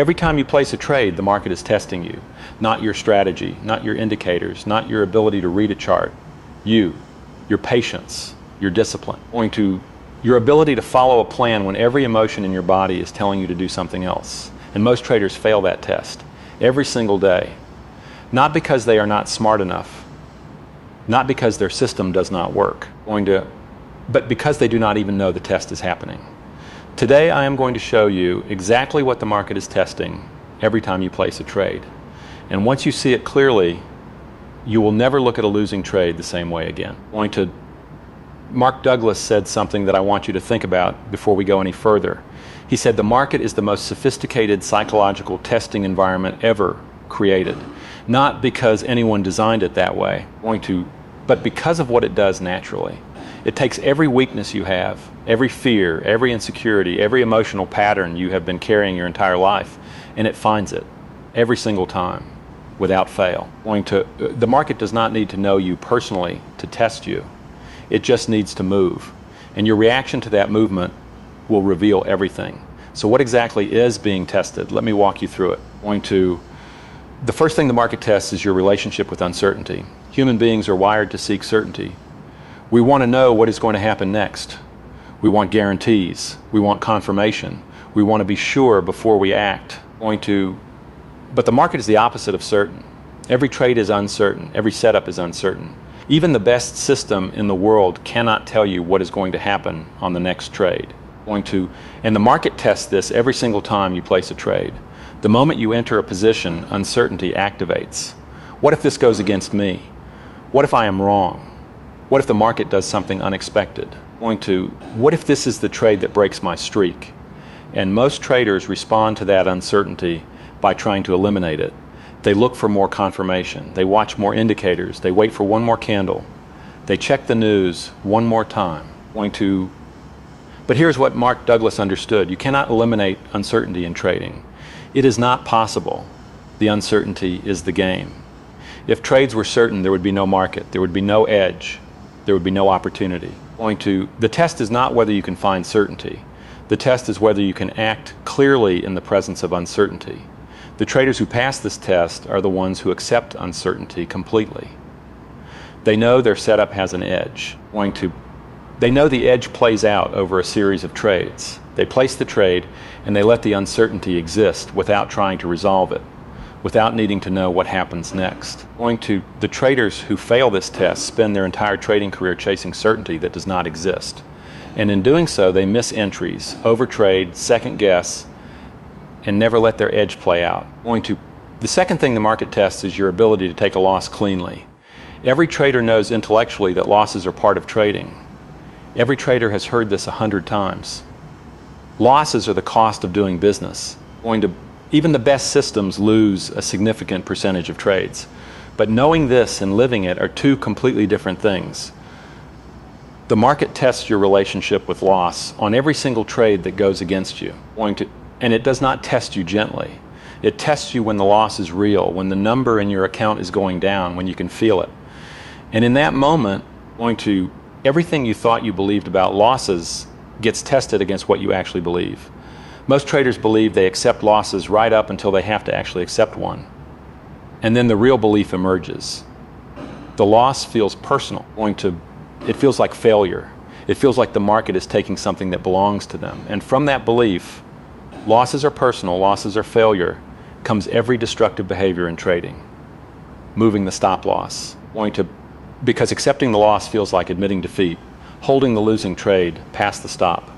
Every time you place a trade, the market is testing you, not your strategy, not your indicators, not your ability to read a chart. You, your patience, your discipline, your ability to follow a plan when every emotion in your body is telling you to do something else. And most traders fail that test every single day, not because they are not smart enough, not because their system does not work, but because they do not even know the test is happening. Today I am going to show you exactly what the market is testing every time you place a trade. And once you see it clearly, you will never look at a losing trade the same way again. Mark Douglas said something that I want you to think about before we go any further. He said the market is the most sophisticated psychological testing environment ever created. Not because anyone designed it that way, but because of what it does naturally. It takes every weakness you have, every fear, every insecurity, every emotional pattern you have been carrying your entire life, and it finds it every single time without fail. The market does not need to know you personally to test you. It just needs to move. And your reaction to that movement will reveal everything. So what exactly is being tested? Let me walk you through it. The first thing the market tests is your relationship with uncertainty. Human beings are wired to seek certainty. We want to know what is going to happen next. We want guarantees. We want confirmation. We want to be sure before we act. But the market is the opposite of certain. Every trade is uncertain. Every setup is uncertain. Even the best system in the world cannot tell you what is going to happen on the next trade. And the market tests this every single time you place a trade. The moment you enter a position, uncertainty activates. What if this goes against me? What if I am wrong? What if the market does something unexpected? What if this is the trade that breaks my streak? And most traders respond to that uncertainty by trying to eliminate it. They look for more confirmation. They watch more indicators. They wait for one more candle. They check the news one more time. But here's what Mark Douglas understood. You cannot eliminate uncertainty in trading. It is not possible. The uncertainty is the game. If trades were certain, there would be no market. There would be no edge. There would be no opportunity. The test is not whether you can find certainty. The test is whether you can act clearly in the presence of uncertainty. The traders who pass this test are the ones who accept uncertainty completely. They know their setup has an edge. They know the edge plays out over a series of trades. They place the trade and they let the uncertainty exist without trying to resolve it, without needing to know what happens next. The traders who fail this test spend their entire trading career chasing certainty that does not exist. And in doing so, they miss entries, overtrade, second guess, and never let their edge play out. The second thing the market tests is your ability to take a loss cleanly. Every trader knows intellectually that losses are part of trading. Every trader has heard this 100 times. Losses are the cost of doing business. Even the best systems lose a significant percentage of trades. But knowing this and living it are two completely different things. The market tests your relationship with loss on every single trade that goes against you. And it does not test you gently. It tests you when the loss is real, when the number in your account is going down, when you can feel it. And in that moment, everything you thought you believed about losses gets tested against what you actually believe. Most traders believe they accept losses right up until they have to actually accept one. And then the real belief emerges. The loss feels personal. It feels like failure. It feels like the market is taking something that belongs to them. And from that belief, losses are personal, losses are failure, comes every destructive behavior in trading. Moving the stop loss. Because accepting the loss feels like admitting defeat. Holding the losing trade past the stop.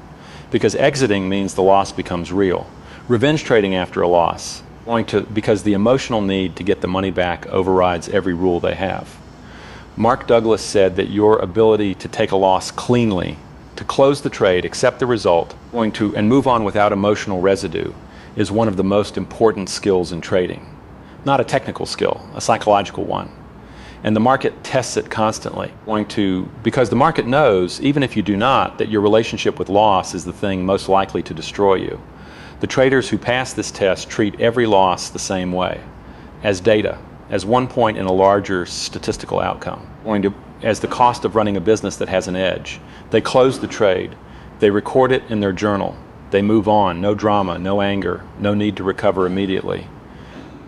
Because exiting means the loss becomes real. Revenge trading after a loss. Because the emotional need to get the money back overrides every rule they have. Mark Douglas said that your ability to take a loss cleanly, to close the trade, accept the result, and move on without emotional residue is one of the most important skills in trading. Not a technical skill, a psychological one. And the market tests it constantly, because the market knows, even if you do not, that your relationship with loss is the thing most likely to destroy you. The traders who pass this test treat every loss the same way, as data, as one point in a larger statistical outcome, as the cost of running a business that has an edge. They close the trade, they record it in their journal, They move on, no drama, no anger, no need to recover immediately.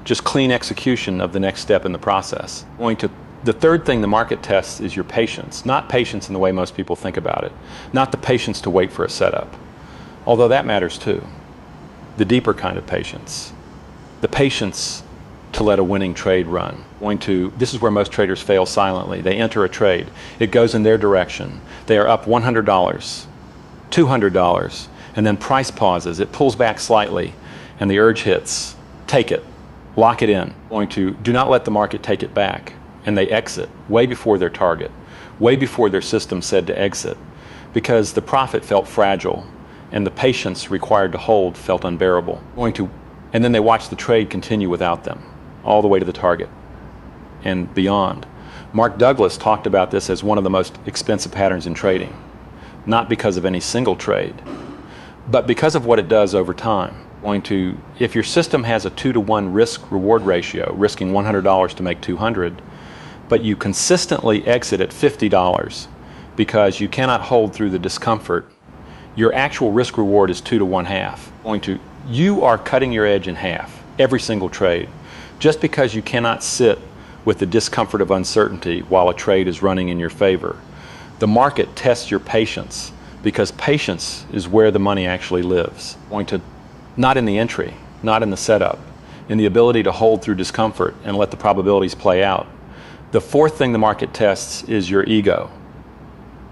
Just clean execution of the next step in the process. The third thing the market tests is your patience. Not patience in the way most people think about it. Not the patience to wait for a setup, although that matters too. The deeper kind of patience. The patience to let a winning trade run. This is where most traders fail silently. They enter a trade. It goes in their direction. They are up $100, $200, and then price pauses. It pulls back slightly, and the urge hits. Take it. Lock it in. Do not let the market take it back. And they exit way before their target, way before their system said to exit, because the profit felt fragile and the patience required to hold felt unbearable. And then they watch the trade continue without them, all the way to the target and beyond. Mark Douglas talked about this as one of the most expensive patterns in trading, not because of any single trade, but because of what it does over time. If your system has a 2-to-1 risk-reward ratio, risking $100 to make $200, but you consistently exit at $50 because you cannot hold through the discomfort, your actual risk reward is 2 to 1/2. You are cutting your edge in half every single trade just because you cannot sit with the discomfort of uncertainty while a trade is running in your favor. The market tests your patience because patience is where the money actually lives. Not in the entry, not in the setup, in the ability to hold through discomfort and let the probabilities play out. The fourth thing the market tests is your ego.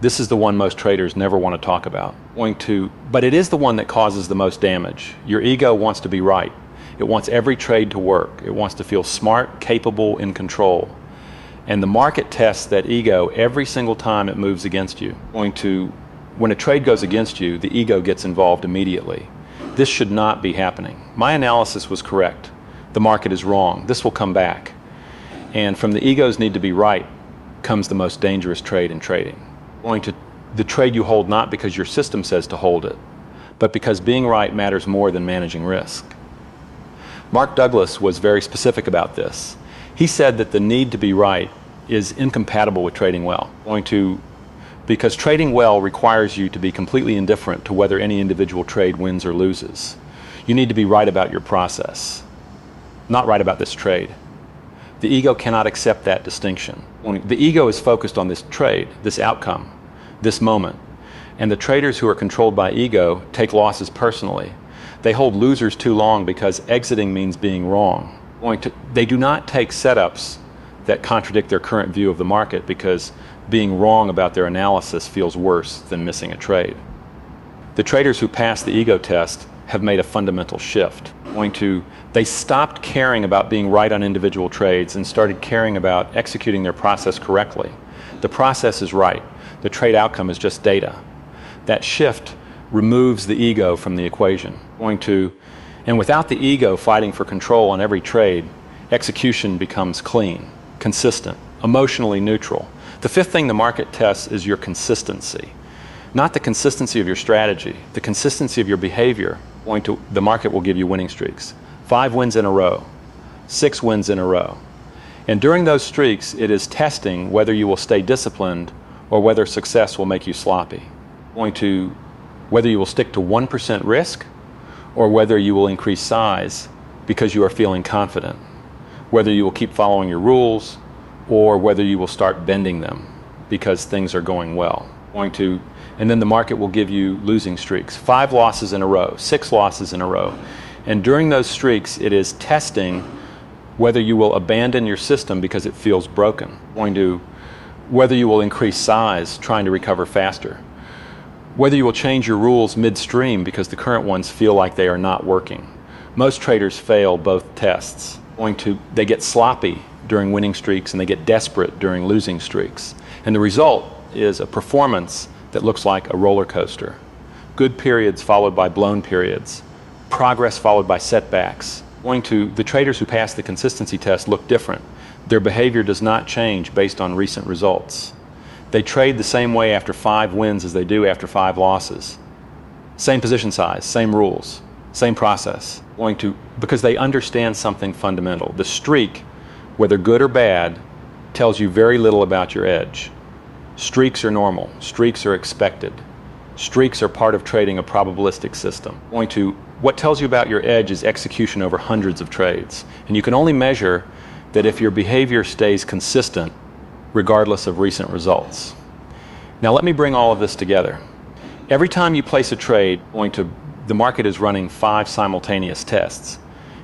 This is the one most traders never want to talk about. But it is the one that causes the most damage. Your ego wants to be right. It wants every trade to work. It wants to feel smart, capable, in control. And the market tests that ego every single time it moves against you. When a trade goes against you, the ego gets involved immediately. This should not be happening. My analysis was correct. The market is wrong. This will come back. And from the ego's need to be right comes the most dangerous trade in trading. The trade you hold not because your system says to hold it, but because being right matters more than managing risk. Mark Douglas was very specific about this. He said that the need to be right is incompatible with trading well. Because trading well requires you to be completely indifferent to whether any individual trade wins or loses. You need to be right about your process, not right about this trade. The ego cannot accept that distinction. The ego is focused on this trade, this outcome, this moment. And the traders who are controlled by ego take losses personally. They hold losers too long because exiting means being wrong. They do not take setups that contradict their current view of the market because being wrong about their analysis feels worse than missing a trade. The traders who pass the ego test have made a fundamental shift. They stopped caring about being right on individual trades and started caring about executing their process correctly. The process is right. The trade outcome is just data. That shift removes the ego from the equation. And without the ego fighting for control on every trade, execution becomes clean, consistent, emotionally neutral. The fifth thing the market tests is your consistency. Not the consistency of your strategy, the consistency of your behavior. The market will give you winning streaks. 5 wins in a row, 6 wins in a row. And during those streaks, it is testing whether you will stay disciplined or whether success will make you sloppy. Whether you will stick to 1% risk or whether you will increase size because you are feeling confident. Whether you will keep following your rules or whether you will start bending them because things are going well. And then the market will give you losing streaks. 5 losses in a row, 6 losses in a row. And during those streaks, it is testing whether you will abandon your system because it feels broken. Whether you will increase size, trying to recover faster. Whether you will change your rules midstream because the current ones feel like they are not working. Most traders fail both tests. They get sloppy during winning streaks and they get desperate during losing streaks. And the result is a performance that looks like a roller coaster. Good periods followed by blown periods. Progress followed by setbacks. The traders who pass the consistency test look different. Their behavior does not change based on recent results. They trade the same way after 5 wins as they do after 5 losses. Same position size, same rules, same process. Because they understand something fundamental. The streak, whether good or bad, tells you very little about your edge. Streaks are normal. Streaks are expected. Streaks are part of trading a probabilistic system. What tells you about your edge is execution over hundreds of trades. And you can only measure that if your behavior stays consistent regardless of recent results. Now let me bring all of this together. Every time you place a trade, the market is running 5 simultaneous tests.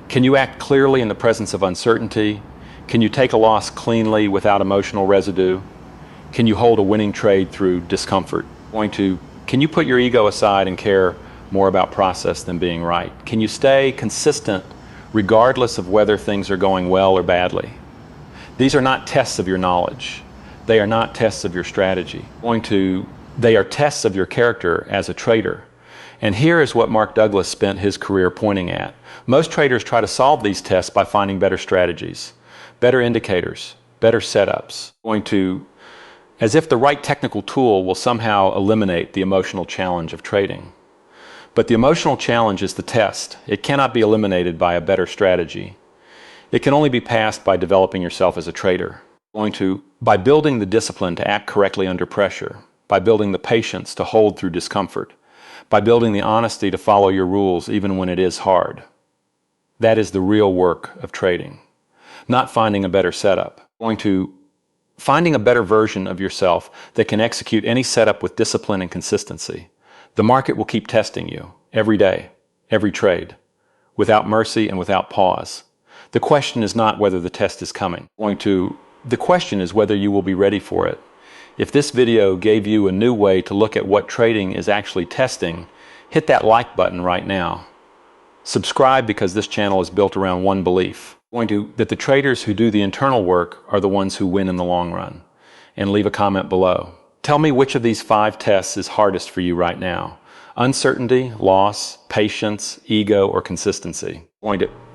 Can you act clearly in the presence of uncertainty? Can you take a loss cleanly without emotional residue? Can you hold a winning trade through discomfort? Can you put your ego aside and care more about process than being right? Can you stay consistent regardless of whether things are going well or badly? These are not tests of your knowledge. They are not tests of your strategy. They are tests of your character as a trader. And here is what Mark Douglas spent his career pointing at. Most traders try to solve these tests by finding better strategies, better indicators, better setups, as if the right technical tool will somehow eliminate the emotional challenge of trading. But the emotional challenge is the test. It cannot be eliminated by a better strategy. It can only be passed by developing yourself as a trader. By building the discipline to act correctly under pressure, by building the patience to hold through discomfort, by building the honesty to follow your rules even when it is hard. That is the real work of trading. Not finding a better setup. Finding a better version of yourself that can execute any setup with discipline and consistency. The market will keep testing you every day, every trade, without mercy and without pause. The question is not whether the test is coming. The question is whether you will be ready for it. If this video gave you a new way to look at what trading is actually testing, hit that like button right now. Subscribe because this channel is built around one belief, that the traders who do the internal work are the ones who win in the long run. And leave a comment below. Tell me which of these 5 tests is hardest for you right now. Uncertainty, loss, patience, ego, or consistency.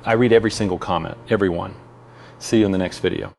I read every single comment, every one. See you in the next video.